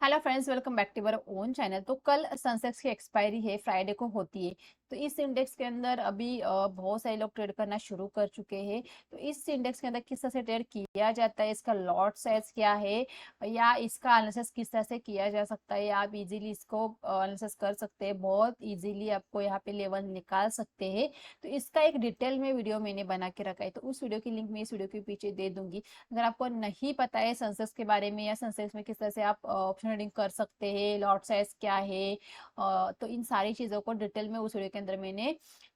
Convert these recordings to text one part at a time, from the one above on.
Hello friends, welcome back to our own channel. तो कल Sensex की एक्सपायरी है, फ्राइडे को होती है। तो इस इंडेक्स के अंदर अभी बहुत सारे लोग ट्रेड करना शुरू कर चुके हैं। तो इस इंडेक्स के अंदर किस तरह से ट्रेड किया जाता है, इसका लॉट साइज क्या है, या इसका एनालिसिस किस तरह से किया जा सकता है, आप इजीली इसको एनालिसिस कर सकते हैं। बहुत इजीली आपको यहाँ पे लेवल निकाल सकते हैं। तो इसका एक डिटेल में वीडियो मैंने बना के रखा है, तो उस वीडियो की लिंक मैं इस वीडियो के पीछे दे दूंगी। अगर आपको नहीं पता है सेंसेक्स के बारे में, या सेंसेक्स में किस तरह से आप ऑप्शन ट्रेडिंग कर सकते हैं, लॉट साइज क्या है, तो इन सारी चीज़ों को डिटेल में उस वीडियो के अंदर मैंने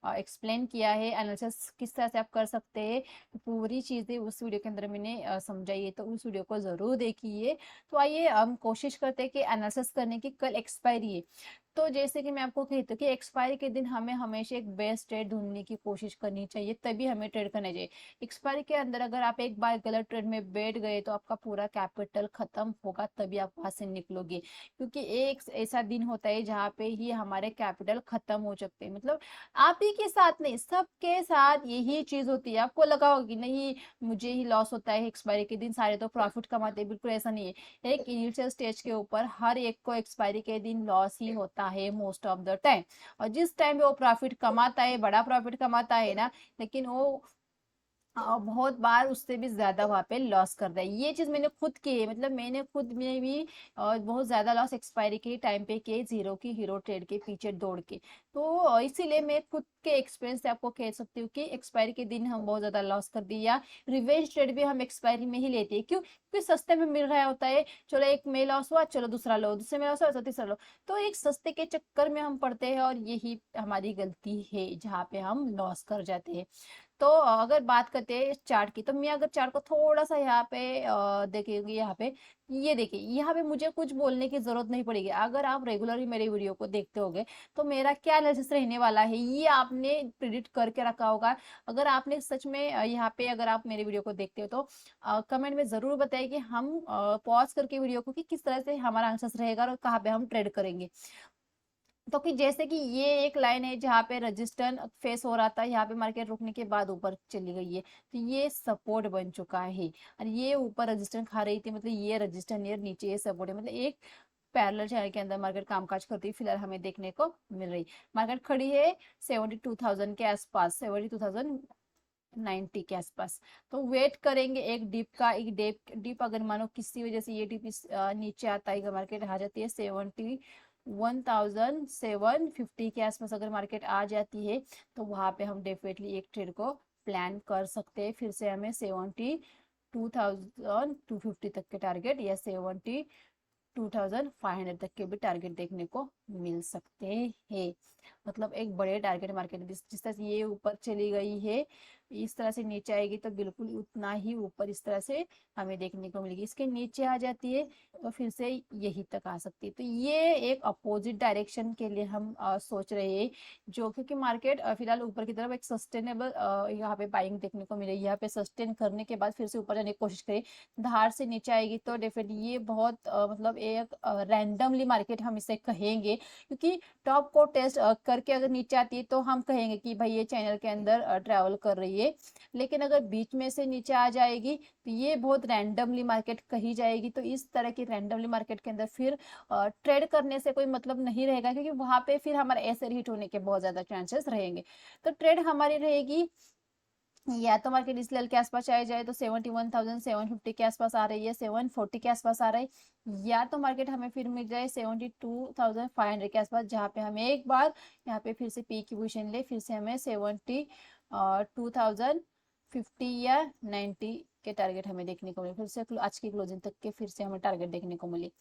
एक्सप्लेन किया है। एनालिसिस किस तरह से आप कर सकते हैं, तो पूरी चीज़ें उस वीडियो के अंदर मैंने समझाई है, तो उस वीडियो को ज़रूर देखिए। तो आइए हम कोशिश करते हैं कि एनालिसिस करने की। कल एक्सपायरी है, तो जैसे कि मैं आपको कहती हूँ कि एक्सपायरी के दिन हमें हमेशा एक बेस्ट ट्रेड ढूंढने की कोशिश करनी चाहिए, तभी हमें ट्रेड करना चाहिए। एक्सपायरी के अंदर अगर आप एक बार गलत ट्रेड में बैठ गए तो आपका पूरा कैपिटल खत्म होगा, तभी आप वहां से निकलोगे। क्योंकि एक ऐसा दिन होता है जहाँ पे ही हमारे कैपिटल खत्म हो सकते हैं। मतलब आप ही के साथ नहीं, सबके साथ यही चीज होती है। आपको लगा होगा कि नहीं, मुझे ही लॉस होता है एक्सपायरी के दिन, सारे तो प्रॉफिट कमाते हैं। बिल्कुल ऐसा नहीं है। एक इनिशियल स्टेज के ऊपर हर एक को एक्सपायरी के दिन लॉस ही होता है मोस्ट ऑफ द टाइम। और जिस टाइम पे वो प्रॉफिट कमाता है, बड़ा प्रॉफिट कमाता है ना, लेकिन वो बहुत बार उससे भी ज्यादा वहां पे लॉस कर रहा है। ये चीज मैंने खुद की है। मतलब मैंने खुद में भी बहुत ज्यादा लॉस एक्सपायरी के टाइम पे किए, जीरो की हीरो ट्रेड के पीछे दौड़ के। तो इसीलिए मैं खुद के एक्सपीरियंस से आपको कह सकती हूँ कि एक्सपायरी के दिन हम बहुत ज्यादा लॉस कर दिया। रिवेंज ट्रेड भी हम एक्सपायरी में ही लेते हैं। क्यों? क्योंकि सस्ते में मिल रहा होता है। चलो एक में लॉस हुआ, चलो दूसरा लो, दूसरे में लॉस हुआ तो तीसरा लो। तो एक सस्ते के चक्कर में हम पड़ते हैं, और यही हमारी गलती है जहाँ पे हम लॉस कर जाते हैं। तो अगर बात करते हैं चार्ट की, तो मैं अगर चार्ट को थोड़ा सा यहाँ पे देखेंगे, यहाँ पे ये देखिए, यहाँ पे मुझे कुछ बोलने की जरूरत नहीं पड़ेगी। अगर आप रेगुलरली मेरे वीडियो को देखते होगे तो मेरा क्या एनालिसिस रहने वाला है ये आपने प्रिडिक्ट करके रखा होगा। अगर आपने सच में यहाँ पे अगर आप मेरे वीडियो को देखते हो तो कमेंट में जरूर बताइए कि हम पॉज करके वीडियो को कि किस तरह से हमारा आंसर रहेगा और कहाँ पे हम ट्रेड करेंगे। तो कि जैसे कि ये एक लाइन है जहाँ पे रजिस्टर फेस हो रहा था, यहाँ पे मार्केट रुकने के बाद ऊपर चली गई है, तो ये सपोर्ट बन चुका है। और ये ऊपर रजिस्टर खा रही थी, मतलब ये रजिस्टर नियर, नीचे ये सपोर्ट है। मतलब एक पैरेलल चैनल के अंदर मार्केट कामकाज करती हुई फिलहाल हमें देखने को मिल रही। मार्केट खड़ी है 72,000 के आसपास, 72,090 के आसपास। तो वेट करेंगे एक डिप का। एक डिप अगर मानो किसी वजह से ये डिप नीचे आता है, मार्केट आ जाती है 71,750 के आसपास, अगर मार्केट आ जाती है तो वहां पे हम डेफिनेटली एक ट्रेड को प्लान कर सकते हैं। फिर से हमें 72,250 तक के टारगेट, या 72,500 तक के भी टारगेट देखने को मिल सकते हैं। मतलब एक बड़े टारगेट मार्केट जिस तरह से ये ऊपर चली गई है, इस तरह से नीचे आएगी तो बिल्कुल उतना ही ऊपर इस तरह से हमें देखने को मिलेगी। इसके नीचे आ जाती है तो फिर से यही तक आ सकती है। तो ये एक अपोजिट डायरेक्शन के लिए हम सोच रहे हैं, जो क्योंकि मार्केट फिलहाल ऊपर की तरफ एक सस्टेनेबल यहाँ पे बाइंग देखने को मिलेगी। यहाँ पे सस्टेन करने के बाद फिर से ऊपर जाने की कोशिश करें, धार से नीचे आएगी तो डेफिनेटली ये बहुत मतलब एक रैंडमली मार्केट हम इसे कहेंगे। क्योंकि टॉप को टेस्ट करके अगर नीचे आती है तो हम कहेंगे कि भाई ये चैनल के अंदर ट्रैवल कर रही है। लेकिन अगर बीच में से नीचे आ जाएगी तो ये बहुत रैंडमली मार्केट कही जाएगी। तो इस तरह की रैंडमली मार्केट के अंदर फिर ट्रेड करने से कोई मतलब नहीं रहेगा, क्योंकि वहां पे फिर हमारा ऐसे हिट होने के बहुत ज्यादा चांसेस रहेंगे। तो ट्रेड हमारी रहेगी, या तो मार्केट इस लेवल के आसपास चला जाए तो 71,750 के आसपास आ रही है, 740 के आसपास आ रहा है। या तो मार्केट हमें फिर मिल जाए 72,500 के आसपास, जहाँ पे हमें एक बार यहाँ पे फिर से पी की पोजीशन ले, फिर से हमें 72,050 या 90 के टारगेट हमें देखने को मिले। फिर से आज की क्लोजिंग तक के फिर से हमें टारगेट देखने को मिले।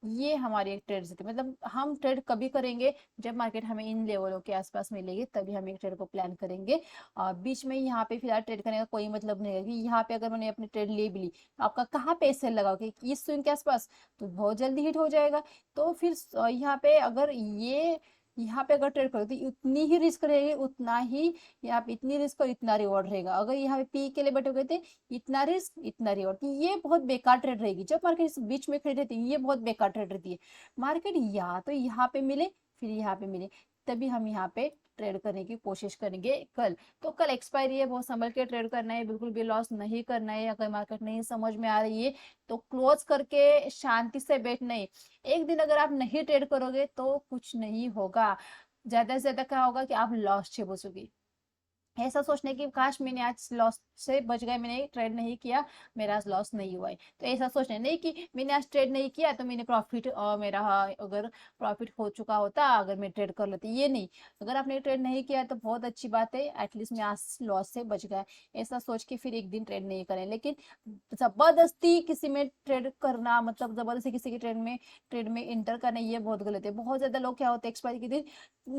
ये हमारी एक ट्रेड थी। मतलब हम ट्रेड कभी करेंगे जब मार्केट हमें इन लेवलों के आसपास मिलेगी, तभी हम एक ट्रेड को प्लान करेंगे। बीच में यहाँ पे फिलहाल ट्रेड करने का कोई मतलब नहीं है, कि यहाँ पे अगर मैंने अपनी ट्रेड ले भी ली तो आपका कहाँ पे सेल लगाओगे, इस स्विंग के आसपास, तो बहुत जल्दी हिट हो जाएगा। तो फिर यहाँ पे अगर ये यहाँ पे अगर ट्रेड करो तो उतनी ही रिस्क रहेगी, उतना ही यहाँ पे इतनी रिस्क और इतना रिवॉर्ड रहेगा। अगर यहाँ पे पी के लिए बैठोगे तो इतना रिस्क इतना रिवॉर्ड, तो ये बहुत बेकार ट्रेड रहेगी। जब मार्केट इस बीच में खड़ी रहती है ये बहुत बेकार ट्रेड रहती है। मार्केट या तो यहाँ पे मिले, फिर यहाँ पे मिले, तभी हम यहाँ पे ट्रेड करने की कोशिश करेंगे कल। तो कल एक्सपायरी है, बहुत संभल के ट्रेड करना है, बिल्कुल भी लॉस नहीं करना है। अगर मार्केट नहीं समझ में आ रही है तो क्लोज करके शांति से बैठना है। एक दिन अगर आप नहीं ट्रेड करोगे तो कुछ नहीं होगा, ज्यादा से ज्यादा क्या होगा कि आप लॉस से बचोगे। ऐसा सोचने की काश मैंने आज लॉस से बच गए, मैंने ट्रेड नहीं किया, मेरा आज लॉस नहीं हुआ है। तो ऐसा सोचना नहीं कि मैंने आज ट्रेड नहीं किया तो मैंने प्रॉफिट, मेरा अगर प्रॉफिट हो चुका होता अगर मैं ट्रेड कर लेती, ये नहीं। अगर आपने ट्रेड नहीं किया तो बहुत अच्छी बात है, एटलीस्ट मैं आज लॉस से बच गया। ऐसा सोच के फिर एक दिन ट्रेड नहीं करें। लेकिन जबरदस्ती किसी में ट्रेड करना, मतलब जबरदस्ती किसी के ट्रेड में इंटर करना, ये बहुत गलत है। बहुत ज्यादा लोग क्या होते हैं एक्सपायरी के दिन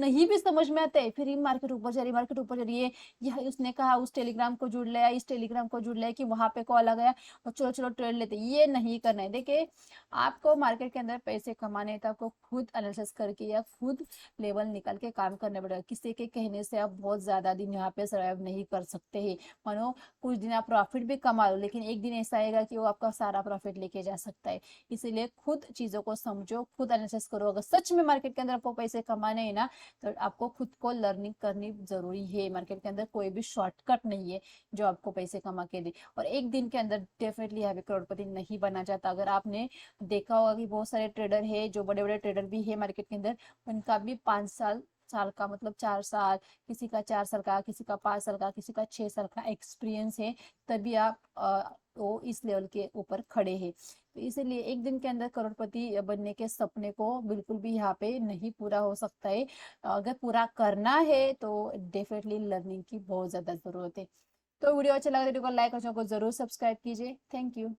नहीं भी समझ में आते, फिर ही मार्केट ऊपर जा रही, मार्केट ऊपर जा रही है, यह उसने कहा उस टेलीग्राम को जुड़ लिया, इस टेलीग्राम को जुड़ लिया कि वहां पे कॉल आ गया और चलो चलो ट्रेड लेते, ये नहीं करना है। देखिए आपको मार्केट के अंदर पैसे कमाने हैं तो आपको खुद एनालिसिस करके या खुद लेवल निकाल के काम करना पड़ेगा। किसी के कहने से आप बहुत ज्यादा दिन यहाँ पे सर्वाइव नहीं कर सकते हैं। मानो कुछ दिन आप प्रॉफिट भी कमा लो, लेकिन एक दिन ऐसा आएगा कि वो आपका सारा प्रॉफिट लेके जा सकता है। इसीलिए खुद चीजों को समझो, खुद एनालिसिस करो। अगर सच में मार्केट के अंदर आपको पैसे कमाने हैं ना तो आपको खुद को लर्निंग करनी जरूरी है। मार्केट के अंदर कोई भी शॉर्टकट नहीं है जो आपको पैसे कमा के दे। और एक दिन के अंदर डेफिनेटली यहाँ पे करोड़पति नहीं बना जाता। अगर आपने देखा होगा कि बहुत सारे ट्रेडर है, जो बड़े बड़े ट्रेडर भी है मार्केट के अंदर, उनका भी 5 साल साल का, मतलब 4 साल, किसी का 4 साल का, किसी का 5 साल का, किसी का 6 साल का एक्सपीरियंस है, तभी आप वो इस लेवल के ऊपर खड़े हैं। तो इसीलिए एक दिन के अंदर करोड़पति बनने के सपने को बिल्कुल भी यहाँ पे नहीं पूरा हो सकता है। अगर पूरा करना है तो डेफिनेटली लर्निंग की बहुत ज्यादा जरूरत है। तो वीडियो अच्छा लगा तो वीडियो को लाइक और चैनल को जरूर सब्सक्राइब कीजिए। Thank you.